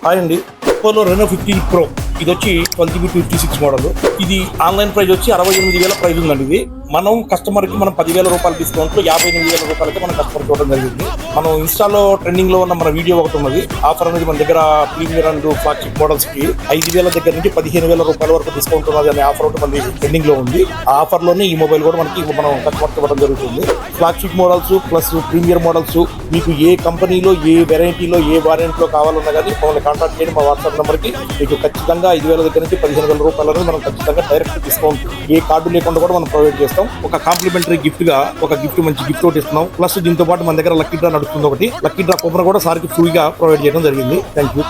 Hi అండి, ఒప్పోలో Renault 15 Pro ఇది వచ్చి 12GB 56 మోడల్. ఇది ఆన్లైన్ ప్రైస్ వచ్చి 68,000 ప్రైస్ ఉందండి. ఇది మనం కస్టమర్కి మనం 10,000 రూపాయల డిస్కౌంట్లో 58,000 రూపాయలకి మనం కస్టమర్కి ఇవ్వడం జరిగింది. మనం ఇన్స్టాలో ట్రెండింగ్లో ఉన్న మన వీడియో ఒకటి ఉన్నది. ఆఫర్ అనేది మన దగ్గర ప్రీమియర్ అండ్ ఫ్లాగ్షిప్ మోడల్స్కి 5,000 దగ్గర నుంచి 15,000 రూపాయల వరకు డిస్కౌంట్ ఉన్నది అనే ఆఫర్ ఒకటి మనకి ట్రెండింగ్లో ఉంది. ఆ ఆఫర్లోనే ఈ మొబైల్ కూడా మనకి మనం కస్టమర్కి ఇవ్వడం జరుగుతుంది. Flagship models plus premier models మీకు ఏ కంపెనీలో ఏ వెరైటీలో ఏ వారియంట్లో కావాలన్నా కానీ మమ్మల్ని కాంటాక్ట్ చేయండి. మా వాట్సాప్ నెంబర్కి మీకు ఖచ్చితంగా 5,000 దగ్గర నుంచి 15,000 రూపాయలను మనం ఖచ్చితంగా డైరెక్ట్ డిస్కౌంట్ ఏ కార్డు లేకుండా కూడా మనం ప్రొవైడ్ చేస్తాం. ఒక కాంప్లిమెంటరీ గిఫ్ట్ గా ఒక మంచి గిఫ్ట్ ఒకటి ఇస్తున్నాం. ప్లస్ దీంతో పాటు మన దగ్గర లక్కీ డ్రా నడుస్తుంది. ఒకటి లక్కీ డ్రా కూపన్ కూడా సార్కి ఫ్రీగా ప్రొవైడ్ చేయడం జరిగింది. Thank you.